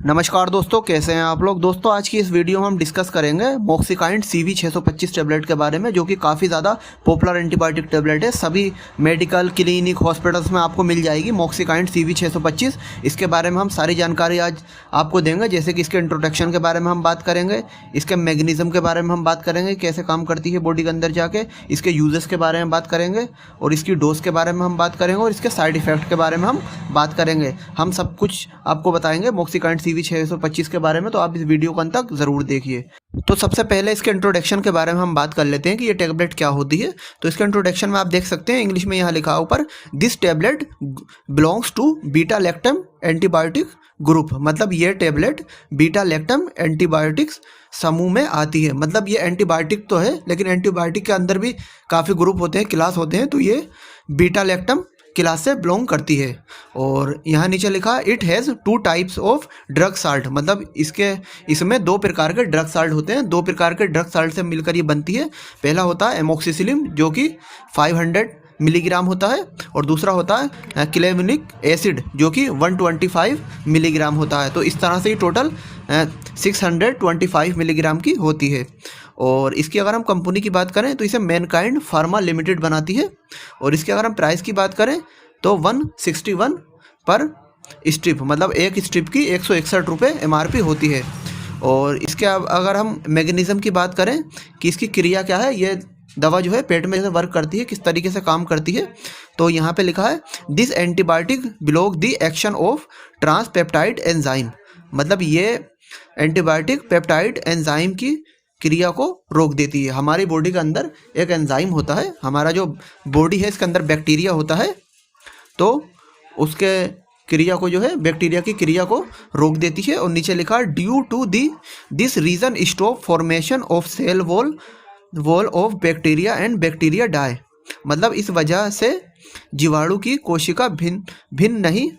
नमस्कार दोस्तों, कैसे हैं आप लोग। दोस्तों आज की इस वीडियो में हम डिस्कस करेंगे मॉक्सिकाइंड CV 625 टैबलेट के बारे में, जो कि काफ़ी ज़्यादा पॉपुलर एंटीबायोटिक टैबलेट है। सभी मेडिकल क्लिनिक हॉस्पिटल्स में आपको मिल जाएगी मॉक्सिकाइंड CV 625। इसके बारे में हम सारी जानकारी आज आपको देंगे, जैसे कि इसके इंट्रोडक्शन के बारे में हम बात करेंगे, इसके मैग्नीज़ियम के बारे में हम बात करेंगे, कैसे काम करती है बॉडी के अंदर जाके, इसके यूजेस के बारे में बात करेंगे, और इसकी डोज के बारे में हम बात करेंगे, और इसके साइड इफ़ेक्ट के बारे में हम बात करेंगे। हम सब कुछ आपको बताएंगे मॉक्सिकाइंड CV 625 के बारे में, तो आप इस वीडियो को अंत तक ज़रूर देखिए। तो सबसे पहले इसके इंट्रोडक्शन के बारे में हम बात कर लेते हैं कि ये टैबलेट क्या होती है। तो इसके इंट्रोडक्शन में आप देख सकते हैं, इंग्लिश में यहाँ लिखा है ऊपर, this tablet belongs to beta lactam antibiotic group. मतलब ये टैबलेट बीटा लैक्टम एंटीबायोटिक्स समूह में आती है। मतलब ये एंटीबायोटिक तो है, लेकिन एंटीबायोटिक के अंदर भी काफ़ी ग्रुप होते हैं, क्लास होते हैं। तो ये बीटा लैक्टम क्लास से बिलोंग करती है। और यहाँ नीचे लिखा है, it has 2 types of drug salt. मतलब इसमें 2 प्रकार के ड्रग साल्ट होते हैं। 2 प्रकार के ड्रग साल्ट से मिलकर ये बनती है। पहला होता है एमोक्सिसिलिन, जो कि 500 मिलीग्राम होता है, और दूसरा होता है क्लेवेनिक एसिड, जो कि 125 मिलीग्राम होता है। तो इस तरह से ये टोटल 625 मिलीग्राम की होती है। और इसकी अगर हम कंपनी की बात करें तो इसे मैनकाइंड फार्मा लिमिटेड बनाती है। और इसके अगर हम प्राइस की बात करें तो 161 पर स्ट्रिप, मतलब एक स्ट्रिप की 161 रुपये MRP होती है। और इसके अगर हम मैग्नीज़ियम की बात करें कि इसकी क्रिया क्या है, ये दवा जो है पेट में जैसे वर्क करती है, किस तरीके से काम करती है, तो यहाँ पे लिखा है, this antibiotic block the action of transpeptide enzyme. मतलब ये एंटीबायोटिक पेप्टाइड एंजाइम की क्रिया को रोक देती है। हमारी बॉडी के अंदर एक एंजाइम होता है, हमारा जो बॉडी है इसके अंदर बैक्टीरिया होता है, तो उसके क्रिया को जो है बैक्टीरिया की क्रिया को रोक देती है। और नीचे लिखा है, due to this reason stop formation of cell wall of bacteria and bacteria die. मतलब इस वजह से जीवाणु की कोशिका भिन्न नहीं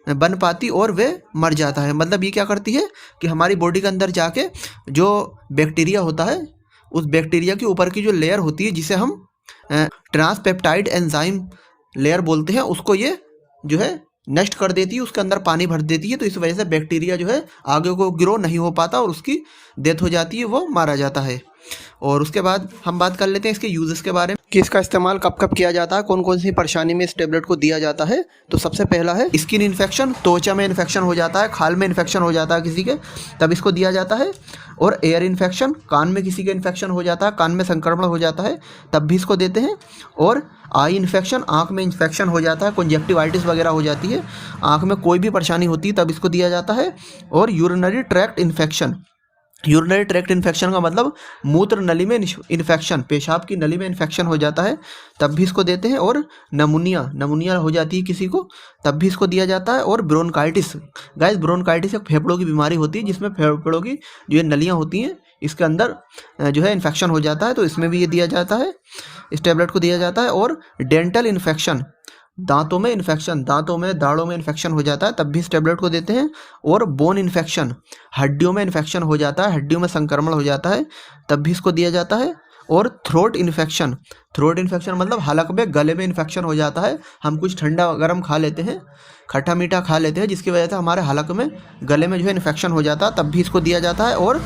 बन पाती और वे मर जाता है। मतलब ये क्या करती है कि हमारी बॉडी के अंदर जाके जो बैक्टीरिया होता है, उस बैक्टीरिया के ऊपर की जो लेयर होती है, जिसे हम ट्रांसपेप्टाइड एंजाइम लेयर बोलते हैं, उसको ये जो है नष्ट कर देती है, उसके अंदर पानी भर देती है। तो इस वजह से बैक्टीरिया जो है आगे को ग्रो नहीं हो पाता और उसकी डेथ हो जाती है, वो मारा जाता है। और उसके बाद हम बात कर लेते हैं इसके यूजेस के बारे में कि इसका इस्तेमाल कब कब किया जाता है, कौन कौन सी परेशानी में इस टेबलेट को दिया जाता है। तो सबसे पहला है स्किन इन्फेक्शन, त्वचा में इन्फेक्शन हो जाता है, खाल में इन्फेक्शन हो जाता है किसी के, तब इसको दिया जाता है। और एयर इन्फेक्शन, कान में किसी के इन्फेक्शन हो जाता है, कान में संक्रमण हो जाता है, तब भी इसको देते हैं। और आई इन्फेक्शन, आँख में इन्फेक्शन हो जाता है, कंजक्टिवाइटिस वगैरह हो जाती है, आँख में कोई भी परेशानी होती है, तब इसको दिया जाता है। और urinary tract infection, urinary tract infection का मतलब मूत्र नली में इन्फेक्शन, पेशाब की नली में इन्फेक्शन हो जाता है, तब भी इसको देते हैं। और नमूनिया हो जाती है किसी को, तब भी इसको दिया जाता है। और ब्रोनकाइटिस, गाइस ब्रोनकाइटिस एक फेफड़ों की बीमारी होती है, जिसमें फेफड़ों की जो ये नलियाँ होती हैं, इसके अंदर जो है इन्फेक्शन हो जाता है, तो इसमें भी ये दिया जाता है, इस टैबलेट को दिया जाता है। और डेंटल इन्फेक्शन, दांतों में इन्फेक्शन, दांतों में दाढ़ों में इन्फेक्शन हो जाता है, तब भी इस टैबलेट को देते हैं। और बोन इन्फेक्शन, हड्डियों में इन्फेक्शन हो जाता है, हड्डियों में संक्रमण हो जाता है, तब भी इसको दिया जाता है। और थ्रोट इन्फेक्शन, मतलब हलक में गले में इन्फेक्शन हो जाता है, हम कुछ ठंडा गर्म खा लेते हैं, खट्टा मीठा खा लेते हैं, जिसकी वजह से हमारे हलक में गले में जो है इन्फेक्शन हो जाता है, तब भी इसको दिया जाता है। और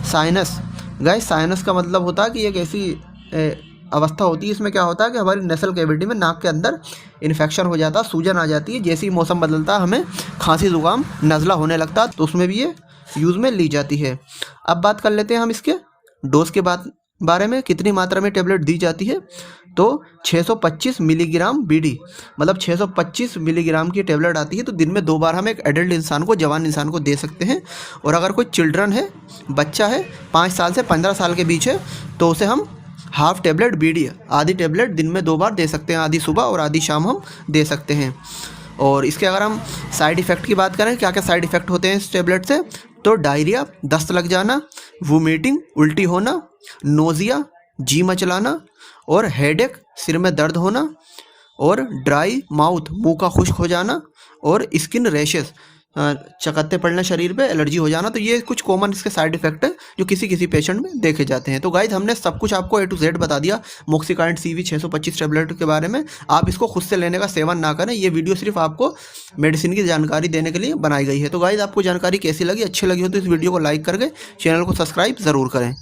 साइनस, गाइस साइनस का मतलब होता है कि एक ऐसी अवस्था होती है, इसमें क्या होता है कि हमारी नसल कैविटी में, नाक के अंदर इन्फेक्शन हो जाता है, सूजन आ जाती है, जैसे ही मौसम बदलता है हमें खांसी जुकाम नज़ला होने लगता है, तो उसमें भी ये यूज़ में ली जाती है। अब बात कर लेते हैं हम इसके डोज के बारे में, कितनी मात्रा में टेबलेट दी जाती है। तो 625 मिलीग्राम BD, मतलब 625 मिलीग्राम की टेबलेट आती है। तो दिन में 2 बार हम एक एडल्ट इंसान को, जवान इंसान को दे सकते हैं। और अगर कोई चिल्ड्रन है, बच्चा है, 5 साल से 15 साल के बीच है, तो उसे हम हाफ टेबलेट BD, आधी टेबलेट दिन में 2 बार दे सकते हैं, आधी सुबह और आधी शाम हम दे सकते हैं। और इसके अगर हम साइड इफ़ेक्ट की बात करें, क्या क्या साइड इफ़ेक्ट होते हैं इस टेबलेट से, तो डायरिया, दस्त लग जाना, वोमिटिंग, उल्टी होना, नोज़िया, जी मचलाना, और हेडेक, सिर में दर्द होना, और ड्राई माउथ, मुंह का खुश्क हो जाना, और स्किन रैशेस, चकत्ते पड़ना शरीर पे, एलर्जी हो जाना, तो ये कुछ कॉमन इसके साइड इफेक्ट है जो किसी किसी पेशेंट में देखे जाते हैं। तो गाइस हमने सब कुछ आपको A to Z बता दिया मॉक्सिकाइंड CV 625 टेबलेट के बारे में। आप इसको खुद से लेने का सेवन ना करें, ये वीडियो सिर्फ आपको मेडिसिन की जानकारी देने के लिए बनाई गई है। तो गाइस आपको जानकारी कैसी लगी, अच्छी लगी हो तो इस वीडियो को लाइक करके चैनल को सब्सक्राइब ज़रूर करें।